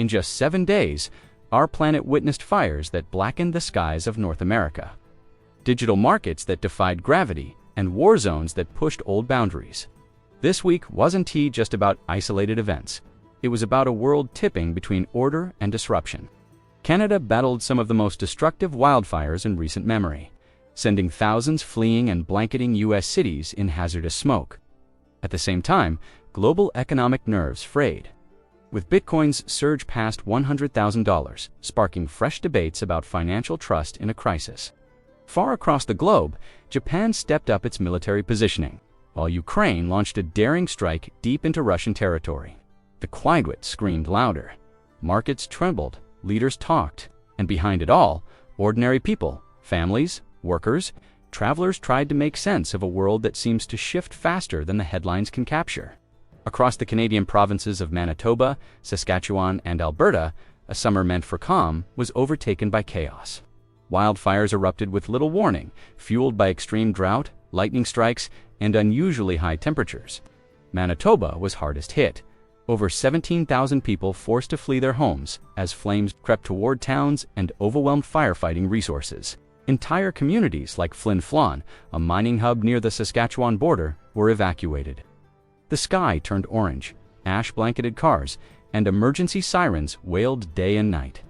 In just 7 days, our planet witnessed fires that blackened the skies of North America, digital markets that defied gravity, and war zones that pushed old boundaries. This week wasn't just about isolated events. It was about a world tipping between order and disruption. Canada battled some of the most destructive wildfires in recent memory, sending thousands fleeing and blanketing U.S. cities in hazardous smoke. At the same time, global economic nerves frayed, with Bitcoin's surge past $100,000, sparking fresh debates about financial trust in a crisis. Far across the globe, Japan stepped up its military positioning, while Ukraine launched a daring strike deep into Russian territory. The quiet screamed louder. Markets trembled, leaders talked, and behind it all, ordinary people, families, workers, travelers tried to make sense of a world that seems to shift faster than the headlines can capture. Across the Canadian provinces of Manitoba, Saskatchewan, and Alberta, a summer meant for calm was overtaken by chaos. Wildfires erupted with little warning, fueled by extreme drought, lightning strikes, and unusually high temperatures. Manitoba was hardest hit. Over 17,000 people forced to flee their homes as flames crept toward towns and overwhelmed firefighting resources. Entire communities like Flin Flon, a mining hub near the Saskatchewan border, were evacuated. The sky turned orange, ash-blanketed cars, and emergency sirens wailed day and night.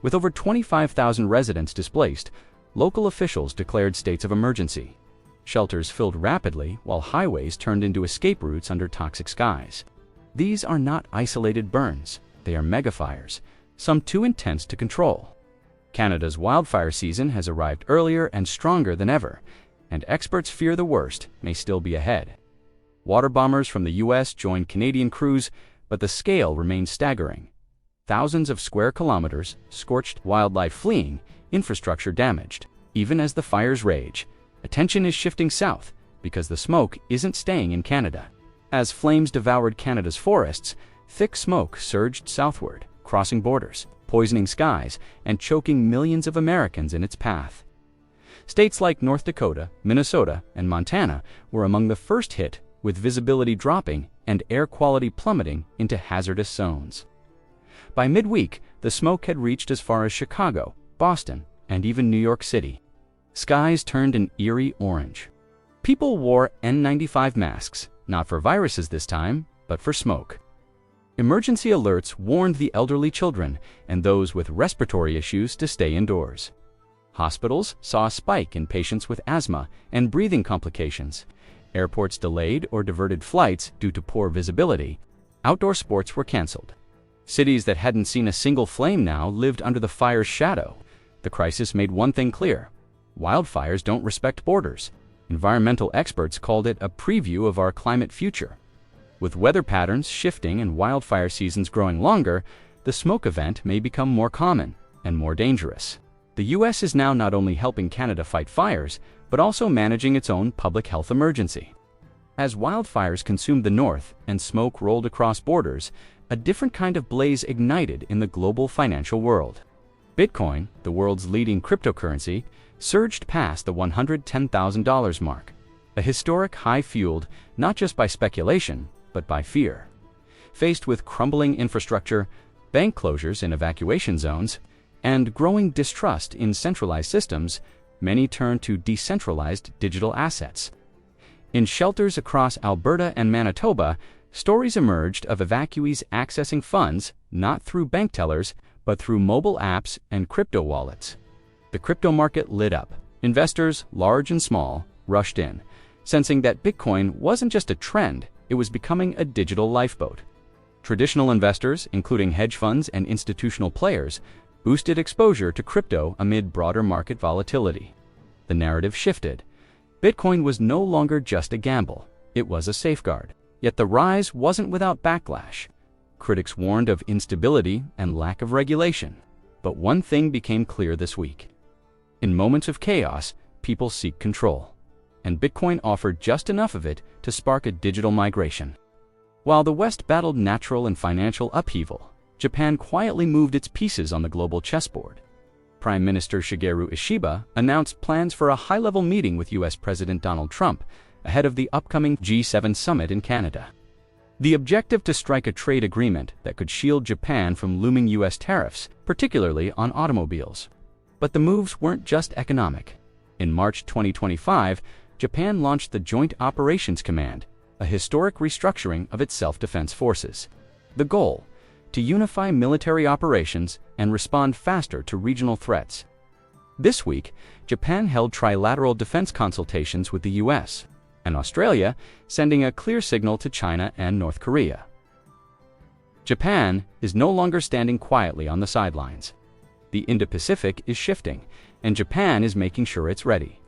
With over 25,000 residents displaced, local officials declared states of emergency. Shelters filled rapidly while highways turned into escape routes under toxic skies. These are not isolated burns, they are megafires, some too intense to control. Canada's wildfire season has arrived earlier and stronger than ever, and experts fear the worst may still be ahead. Water bombers from the U.S. joined Canadian crews, but the scale remains staggering. Thousands of square kilometers, scorched, wildlife fleeing, infrastructure damaged. Even as the fires rage, attention is shifting south because the smoke isn't staying in Canada. As flames devoured Canada's forests, thick smoke surged southward, crossing borders, poisoning skies, and choking millions of Americans in its path. States like North Dakota, Minnesota, and Montana were among the first hit, with visibility dropping and air quality plummeting into hazardous zones. By midweek, the smoke had reached as far as Chicago, Boston, and even New York City. Skies turned an eerie orange. People wore N95 masks, not for viruses this time, but for smoke. Emergency alerts warned the elderly, children, and those with respiratory issues to stay indoors. Hospitals saw a spike in patients with asthma and breathing complications. Airports delayed or diverted flights due to poor visibility. Outdoor sports were canceled. Cities that hadn't seen a single flame now lived under the fire's shadow. The crisis made one thing clear: wildfires don't respect borders. Environmental experts called it a preview of our climate future. With weather patterns shifting and wildfire seasons growing longer, the smoke event may become more common and more dangerous. The U.S. is now not only helping Canada fight fires, but also managing its own public health emergency. As wildfires consumed the north and smoke rolled across borders, a different kind of blaze ignited in the global financial world. Bitcoin, the world's leading cryptocurrency, surged past the $110,000 mark, a historic high fueled not just by speculation, but by fear. Faced with crumbling infrastructure, bank closures in evacuation zones, and growing distrust in centralized systems, many turned to decentralized digital assets. In shelters across Alberta and Manitoba, stories emerged of evacuees accessing funds not through bank tellers, but through mobile apps and crypto wallets. The crypto market lit up. Investors, large and small, rushed in, sensing that Bitcoin wasn't just a trend, it was becoming a digital lifeboat. Traditional investors, including hedge funds and institutional players, boosted exposure to crypto amid broader market volatility. The narrative shifted. Bitcoin was no longer just a gamble, it was a safeguard. Yet the rise wasn't without backlash. Critics warned of instability and lack of regulation. But one thing became clear this week. In moments of chaos, people seek control. And Bitcoin offered just enough of it to spark a digital migration. While the West battled natural and financial upheaval, Japan quietly moved its pieces on the global chessboard. Prime Minister Shigeru Ishiba announced plans for a high-level meeting with U.S. President Donald Trump ahead of the upcoming G7 summit in Canada. The objective to strike a trade agreement that could shield Japan from looming U.S. tariffs, particularly on automobiles. But the moves weren't just economic. In March 2025, Japan launched the Joint Operations Command, a historic restructuring of its self-defense forces. The goal: to unify military operations and respond faster to regional threats. This week, Japan held trilateral defense consultations with the U.S. and Australia, sending a clear signal to China and North Korea. Japan is no longer standing quietly on the sidelines. The Indo-Pacific is shifting, and Japan is making sure it's ready.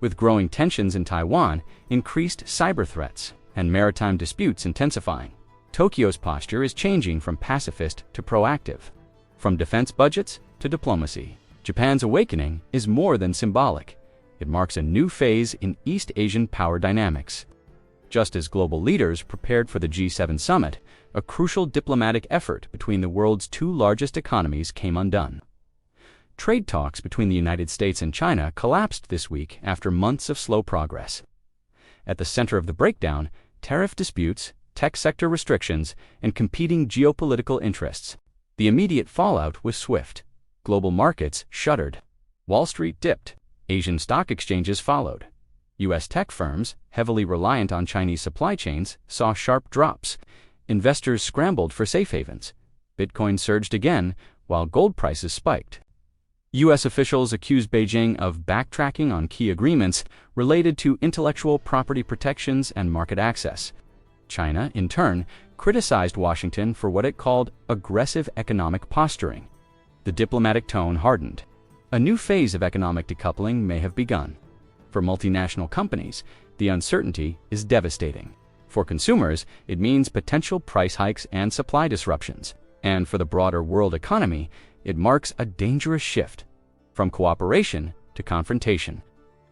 With growing tensions in Taiwan, increased cyber threats, and maritime disputes intensifying, Tokyo's posture is changing from pacifist to proactive. From defense budgets to diplomacy, Japan's awakening is more than symbolic. It marks a new phase in East Asian power dynamics. Just as global leaders prepared for the G7 summit, a crucial diplomatic effort between the world's two largest economies came undone. Trade talks between the United States and China collapsed this week after months of slow progress. At the center of the breakdown, tariff disputes, tech sector restrictions, and competing geopolitical interests. The immediate fallout was swift. Global markets shuddered. Wall Street dipped. Asian stock exchanges followed. U.S. tech firms, heavily reliant on Chinese supply chains, saw sharp drops. Investors scrambled for safe havens. Bitcoin surged again, while gold prices spiked. U.S. officials accused Beijing of backtracking on key agreements related to intellectual property protections and market access. China, in turn, criticized Washington for what it called aggressive economic posturing. The diplomatic tone hardened. A new phase of economic decoupling may have begun. For multinational companies, the uncertainty is devastating. For consumers, it means potential price hikes and supply disruptions. And for the broader world economy, it marks a dangerous shift from cooperation to confrontation.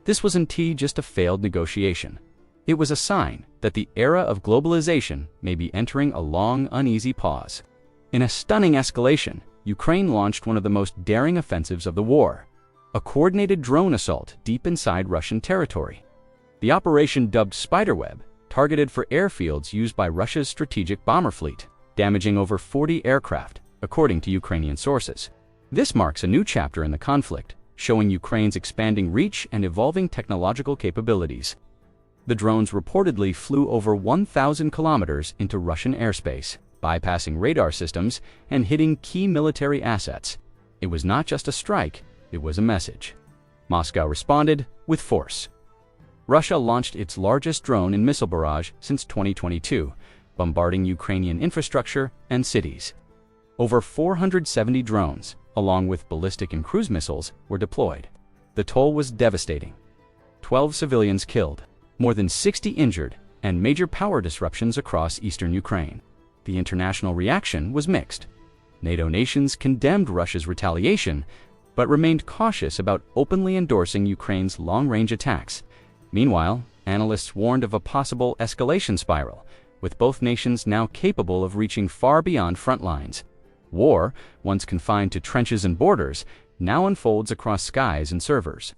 This wasn't just a failed negotiation. It was a sign that the era of globalization may be entering a long, uneasy pause. In a stunning escalation, Ukraine launched one of the most daring offensives of the war, a coordinated drone assault deep inside Russian territory. The operation, dubbed Spiderweb, targeted for airfields used by Russia's strategic bomber fleet, damaging over 40 aircraft, according to Ukrainian sources. This marks a new chapter in the conflict, showing Ukraine's expanding reach and evolving technological capabilities. The drones reportedly flew over 1,000 kilometers into Russian airspace, bypassing radar systems and hitting key military assets. It was not just a strike, it was a message. Moscow responded with force. Russia launched its largest drone and missile barrage since 2022, bombarding Ukrainian infrastructure and cities. Over 470 drones, along with ballistic and cruise missiles, were deployed. The toll was devastating. 12 civilians killed, more than 60 injured, and major power disruptions across eastern Ukraine. The international reaction was mixed. NATO nations condemned Russia's retaliation, but remained cautious about openly endorsing Ukraine's long-range attacks. Meanwhile, analysts warned of a possible escalation spiral, with both nations now capable of reaching far beyond front lines. War, once confined to trenches and borders, now unfolds across skies and servers.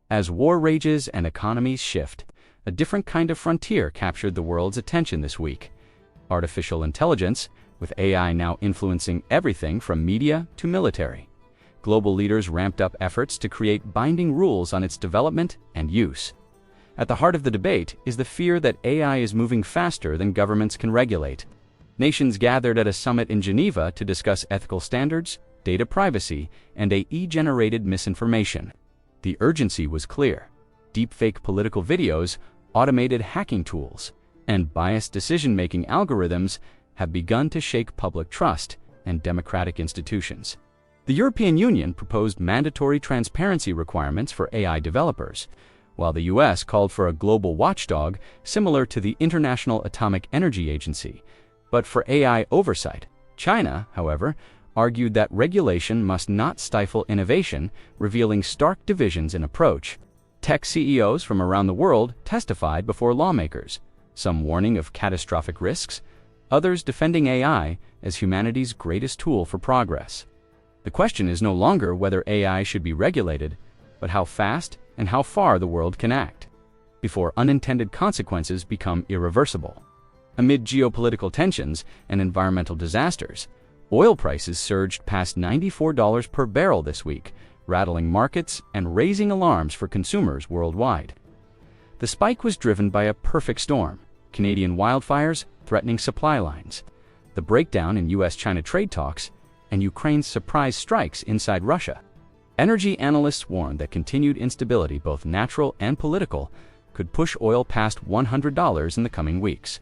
As war rages and economies shift, a different kind of frontier captured the world's attention this week. Artificial intelligence, with AI now influencing everything from media to military. Global leaders ramped up efforts to create binding rules on its development and use. At the heart of the debate is the fear that AI is moving faster than governments can regulate. Nations gathered at a summit in Geneva to discuss ethical standards, data privacy, and AI-generated misinformation. The urgency was clear. Deepfake political videos, automated hacking tools, and biased decision-making algorithms have begun to shake public trust and democratic institutions. The European Union proposed mandatory transparency requirements for AI developers, while the US called for a global watchdog similar to the International Atomic Energy Agency. But for AI oversight, China, however, argued that regulation must not stifle innovation, revealing stark divisions in approach. Tech CEOs from around the world testified before lawmakers, some warning of catastrophic risks, others defending AI as humanity's greatest tool for progress. The question is no longer whether AI should be regulated, but how fast and how far the world can act, before unintended consequences become irreversible. Amid geopolitical tensions and environmental disasters, oil prices surged past $94 per barrel this week, rattling markets and raising alarms for consumers worldwide. The spike was driven by a perfect storm: Canadian wildfires threatening supply lines, the breakdown in US-China trade talks, and Ukraine's surprise strikes inside Russia. Energy analysts warned that continued instability, both natural and political, could push oil past $100 in the coming weeks.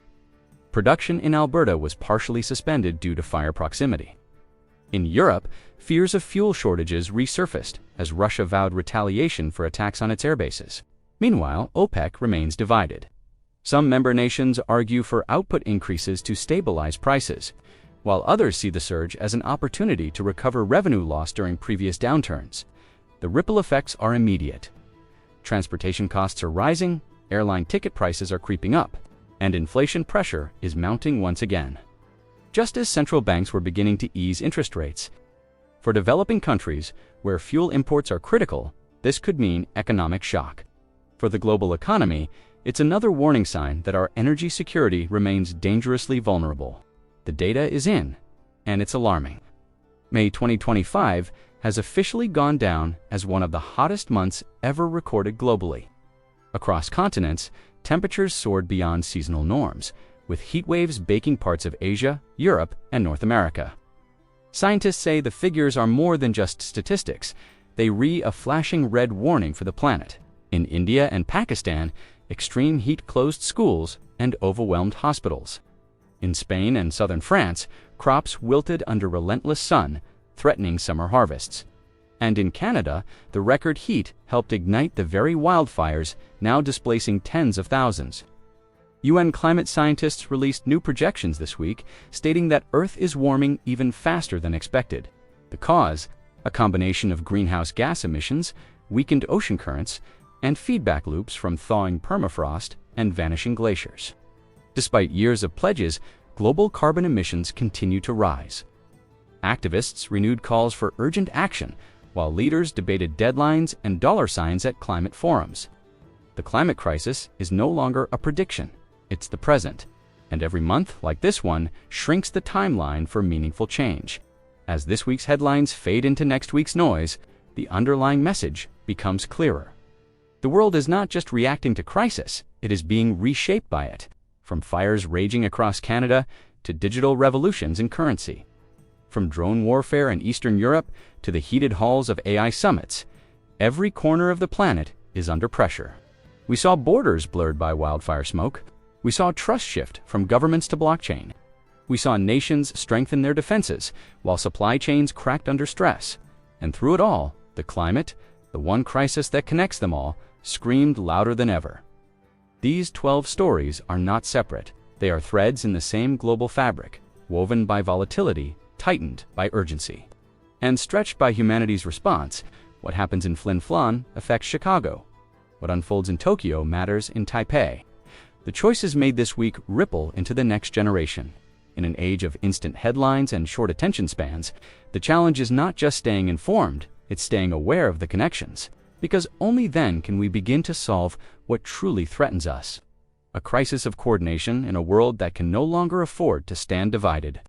Production in Alberta was partially suspended due to fire proximity. In Europe, fears of fuel shortages resurfaced as Russia vowed retaliation for attacks on its airbases. Meanwhile, OPEC remains divided. Some member nations argue for output increases to stabilize prices, while others see the surge as an opportunity to recover revenue lost during previous downturns. The ripple effects are immediate. Transportation costs are rising, airline ticket prices are creeping up, and inflation pressure is mounting once again. Just as central banks were beginning to ease interest rates, for developing countries where fuel imports are critical, this could mean economic shock. For the global economy, it's another warning sign that our energy security remains dangerously vulnerable. The data is in, and it's alarming. May 2025 has officially gone down as one of the hottest months ever recorded globally. Across continents, temperatures soared beyond seasonal norms, with heat waves baking parts of Asia, Europe, and North America. Scientists say the figures are more than just statistics. They read a flashing red warning for the planet. In India and Pakistan, extreme heat closed schools and overwhelmed hospitals. In Spain and southern France, crops wilted under relentless sun, threatening summer harvests. And in Canada, the record heat helped ignite the very wildfires now displacing tens of thousands. UN climate scientists released new projections this week, stating that Earth is warming even faster than expected. The cause: a combination of greenhouse gas emissions, weakened ocean currents, and feedback loops from thawing permafrost and vanishing glaciers. Despite years of pledges, global carbon emissions continue to rise. Activists renewed calls for urgent action, while leaders debated deadlines and dollar signs at climate forums. The climate crisis is no longer a prediction, it's the present, and every month like this one shrinks the timeline for meaningful change. As this week's headlines fade into next week's noise, the underlying message becomes clearer. The world is not just reacting to crisis, it is being reshaped by it, from fires raging across Canada to digital revolutions in currency. From drone warfare in Eastern Europe to the heated halls of AI summits, every corner of the planet is under pressure. We saw borders blurred by wildfire smoke. We saw trust shift from governments to blockchain. We saw nations strengthen their defenses while supply chains cracked under stress. And through it all, the climate, the one crisis that connects them all, screamed louder than ever. These 12 stories are not separate. They are threads in the same global fabric, woven by volatility, tightened by urgency, and stretched by humanity's response. What happens in Flin Flon affects Chicago. What unfolds in Tokyo matters in Taipei. The choices made this week ripple into the next generation. In an age of instant headlines and short attention spans, the challenge is not just staying informed, it's staying aware of the connections. Because only then can we begin to solve what truly threatens us: a crisis of coordination in a world that can no longer afford to stand divided.